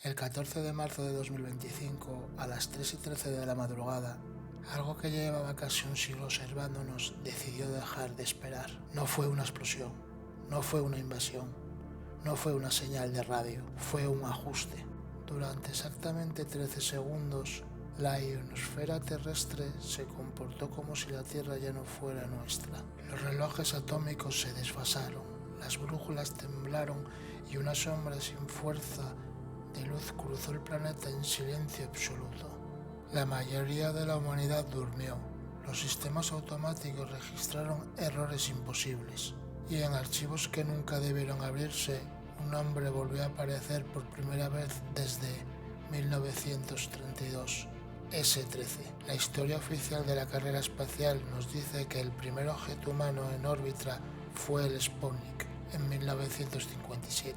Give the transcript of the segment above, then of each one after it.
El 14 de marzo de 2025, a las 3:13 de la madrugada, algo que llevaba casi un siglo observándonos decidió dejar de esperar. No fue una explosión, no fue una invasión, no fue una señal de radio, fue un ajuste. Durante exactamente 13 segundos, la ionosfera terrestre se comportó como si la Tierra ya no fuera nuestra. Los relojes atómicos se desfasaron, las brújulas temblaron y una sombra sin fuerza de luz cruzó el planeta en silencio absoluto. La mayoría de la humanidad durmió. Los sistemas automáticos registraron errores imposibles y en archivos que nunca debieron abrirse, un nombre volvió a aparecer por primera vez desde 1932. S-13. La historia oficial de la carrera espacial nos dice que el primer objeto humano en órbita fue el Sputnik en 1957.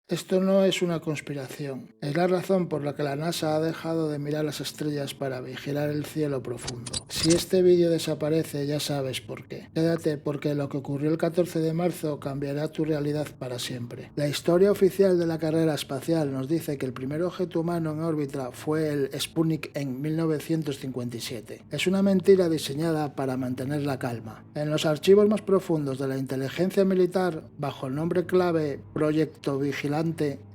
Esto no es una conspiración, es la razón por la que la NASA ha dejado de mirar las estrellas para vigilar el cielo profundo. Si este vídeo desaparece, ya sabes por qué. Quédate porque lo que ocurrió el 14 de marzo cambiará tu realidad para siempre. La historia oficial de la carrera espacial nos dice que el primer objeto humano en órbita fue el Sputnik en 1957. Es una mentira diseñada para mantener la calma. En los archivos más profundos de la inteligencia militar, bajo el nombre clave Proyecto Vigilante,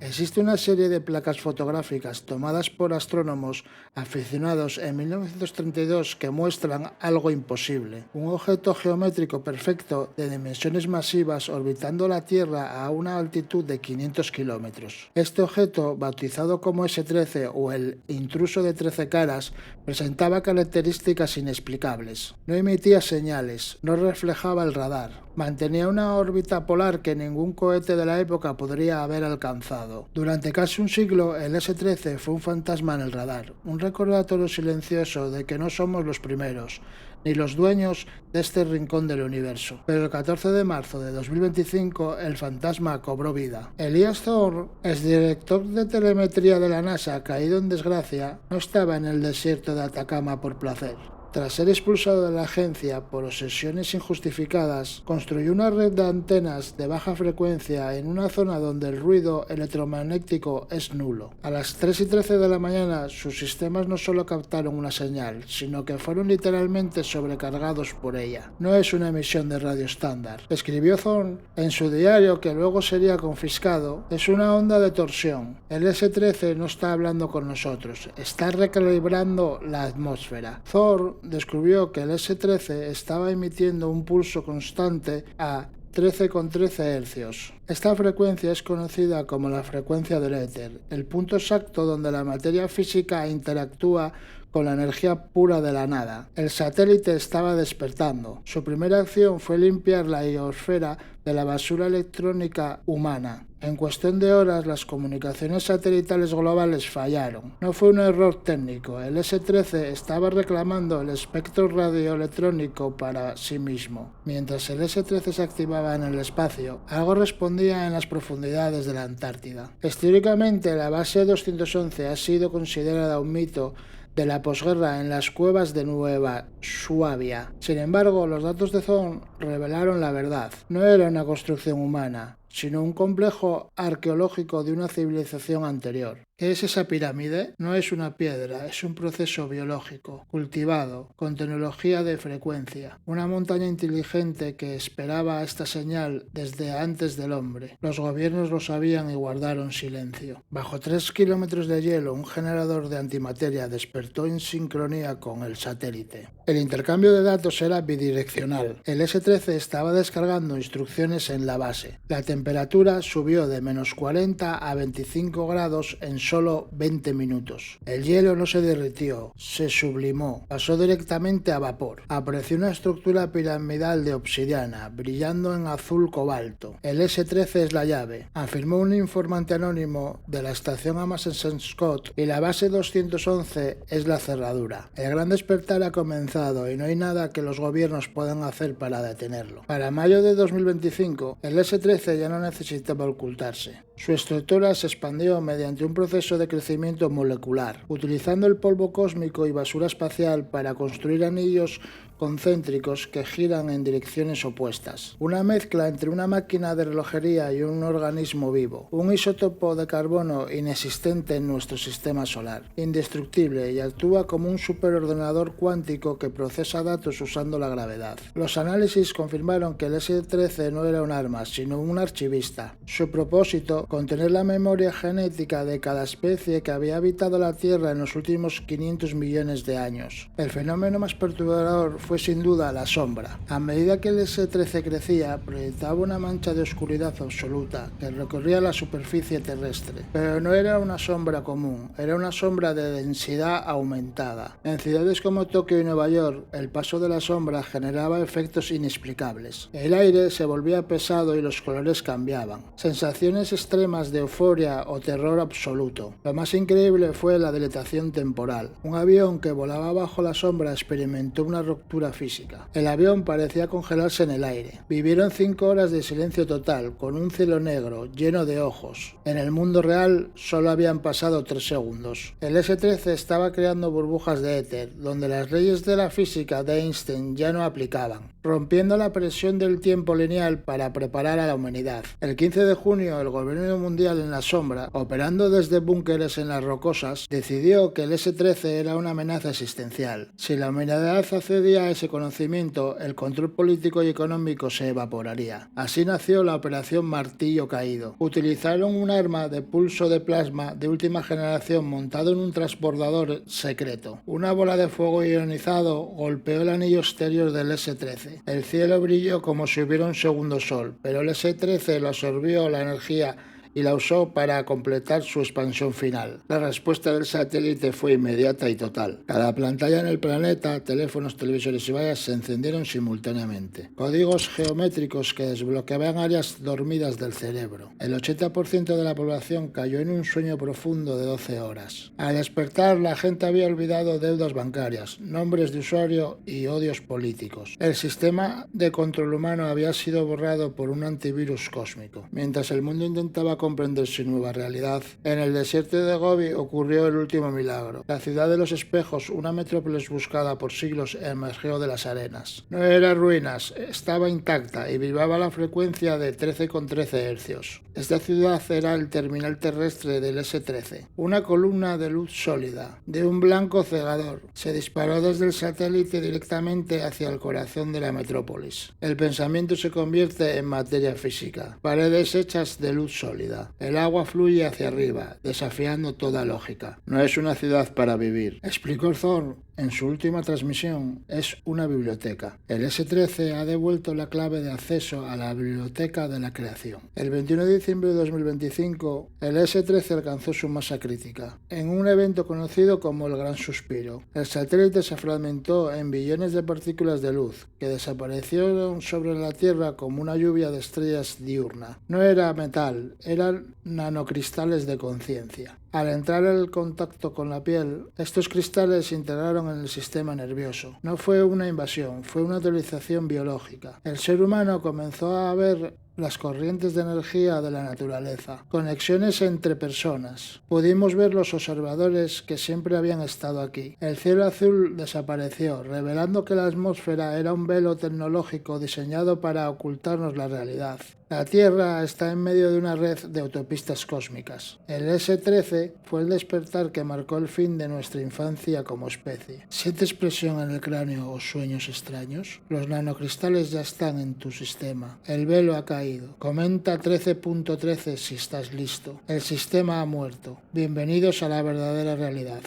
existe una serie de placas fotográficas tomadas por astrónomos aficionados en 1932 que muestran algo imposible: un objeto geométrico perfecto de dimensiones masivas orbitando la Tierra a una altitud de 500 kilómetros. Este objeto, bautizado como S-13 o el intruso de 13 caras, presentaba características inexplicables. No emitía señales, no reflejaba el radar, mantenía una órbita polar que ningún cohete de la época podría haber alcanzado. Durante casi un siglo, el S-13 fue un fantasma en el radar, un recordatorio silencioso de que no somos los primeros, ni los dueños de este rincón del universo. Pero el 14 de marzo de 2025, el fantasma cobró vida. Elias Thorne, exdirector de telemetría de la NASA, caído en desgracia, no estaba en el desierto de Atacama por placer. Tras ser expulsado de la agencia por obsesiones injustificadas, construyó una red de antenas de baja frecuencia en una zona donde el ruido electromagnético es nulo. A las 3:13 de la mañana, sus sistemas no solo captaron una señal, sino que fueron literalmente sobrecargados por ella. No es una emisión de radio estándar, escribió Thorne en su diario, que luego sería confiscado. Es una onda de torsión. El S-13 no está hablando con nosotros, está recalibrando la atmósfera. Thorne descubrió que el S-13 estaba emitiendo un pulso constante a 13,13 Hz. Esta frecuencia es conocida como la frecuencia del éter, el punto exacto donde la materia física interactúa con la energía pura de la nada. El satélite estaba despertando. Su primera acción fue limpiar la ionosfera de la basura electrónica humana. En cuestión de horas, las comunicaciones satelitales globales fallaron. No fue un error técnico. El S-13 estaba reclamando el espectro radioelectrónico para sí mismo. Mientras el S-13 se activaba en el espacio, algo respondía en las profundidades de la Antártida. Históricamente, la base 211 ha sido considerada un mito de la posguerra en las cuevas de Nueva Suabia. Sin embargo, los datos de Thorne revelaron la verdad. No era una construcción humana, sino un complejo arqueológico de una civilización anterior. ¿Qué es esa pirámide? No es una piedra, es un proceso biológico, cultivado, con tecnología de frecuencia. Una montaña inteligente que esperaba esta señal desde antes del hombre. Los gobiernos lo sabían y guardaron silencio. Bajo 3 kilómetros de hielo, un generador de antimateria despertó en sincronía con el satélite. El intercambio de datos era bidireccional. El S-13 estaba descargando instrucciones en la base. La temperatura subió de -40 a 25 grados en solo 20 minutos. El hielo no se derritió, se sublimó, pasó directamente a vapor. Apareció una estructura piramidal de obsidiana, brillando en azul cobalto. El S-13 es la llave, afirmó un informante anónimo de la estación Amundsen Scott, y la base 211 es la cerradura. El gran despertar ha comenzado y no hay nada que los gobiernos puedan hacer para detenerlo. Para mayo de 2025, el S-13 ya no necesitaba ocultarse. Su estructura se expandió mediante un proceso de crecimiento molecular, utilizando el polvo cósmico y basura espacial para construir anillos concéntricos que giran en direcciones opuestas. Una mezcla entre una máquina de relojería y un organismo vivo. Un isótopo de carbono inexistente en nuestro sistema solar. Indestructible y actúa como un superordenador cuántico que procesa datos usando la gravedad. Los análisis confirmaron que el S-13 no era un arma, sino un archivista. Su propósito, contener la memoria genética de cada especie que había habitado la Tierra en los últimos 500 millones de años. El fenómeno más perturbador fue sin duda la sombra. A medida que el S-13 crecía, proyectaba una mancha de oscuridad absoluta que recorría la superficie terrestre. Pero no era una sombra común, era una sombra de densidad aumentada. En ciudades como Tokio y Nueva York, el paso de la sombra generaba efectos inexplicables. El aire se volvía pesado y los colores cambiaban. Sensaciones extremas de euforia o terror absoluto. Lo más increíble fue la dilatación temporal. Un avión que volaba bajo la sombra experimentó una ruptura física. El avión parecía congelarse en el aire. Vivieron 5 horas de silencio total, con un cielo negro, lleno de ojos. En el mundo real solo habían pasado 3 segundos. El S-13 estaba creando burbujas de éter, donde las leyes de la física de Einstein ya no aplicaban, rompiendo la presión del tiempo lineal para preparar a la humanidad. El 15 de junio, el gobierno mundial en la sombra, operando desde búnkeres en las rocosas, decidió que el S-13 era una amenaza existencial. Si la humanidad accedía a ese conocimiento, el control político y económico se evaporaría. Así nació la Operación Martillo Caído. Utilizaron un arma de pulso de plasma de última generación montado en un transbordador secreto. Una bola de fuego ionizado golpeó el anillo exterior del S-13. El cielo brilló como si hubiera un segundo sol, pero el S-13 lo absorbió la energía y la usó para completar su expansión final. La respuesta del satélite fue inmediata y total. Cada pantalla en el planeta, teléfonos, televisores y vallas se encendieron simultáneamente. Códigos geométricos que desbloqueaban áreas dormidas del cerebro. El 80% de la población cayó en un sueño profundo de 12 horas. Al despertar, la gente había olvidado deudas bancarias, nombres de usuario y odios políticos. El sistema de control humano había sido borrado por un antivirus cósmico. Mientras el mundo intentaba comprender su nueva realidad, en el desierto de Gobi ocurrió el último milagro. La ciudad de los espejos, una metrópolis buscada por siglos, emergió de las arenas. No era ruinas, estaba intacta y vibraba a la frecuencia de 13,13 Hz. Esta ciudad era el terminal terrestre del S-13, una columna de luz sólida, de un blanco cegador. Se disparó desde el satélite directamente hacia el corazón de la metrópolis. El pensamiento se convierte en materia física, paredes hechas de luz sólida. El agua fluye hacia arriba, desafiando toda lógica. No es una ciudad para vivir, explicó Thor en su última transmisión. Es una biblioteca. El S-13 ha devuelto la clave de acceso a la biblioteca de la creación. El 21 de diciembre de 2025, el S-13 alcanzó su masa crítica, en un evento conocido como el Gran Suspiro. El satélite se fragmentó en billones de partículas de luz, que desaparecieron sobre la Tierra como una lluvia de estrellas diurna. No era metal, eran nanocristales de conciencia. Al entrar en contacto con la piel, estos cristales se integraron en el sistema nervioso. No fue una invasión, fue una utilización biológica. El ser humano comenzó a ver las corrientes de energía de la naturaleza, conexiones entre personas. Pudimos ver los observadores que siempre habían estado aquí. El cielo azul desapareció, revelando que la atmósfera era un velo tecnológico diseñado para ocultarnos la realidad. La Tierra está en medio de una red de autopistas cósmicas. El S-13 fue el despertar que marcó el fin de nuestra infancia como especie. ¿Sientes presión en el cráneo o sueños extraños? Los nanocristales ya están en tu sistema. El velo ha caído. Comenta 13.13 si estás listo. El sistema ha muerto. Bienvenidos a la verdadera realidad.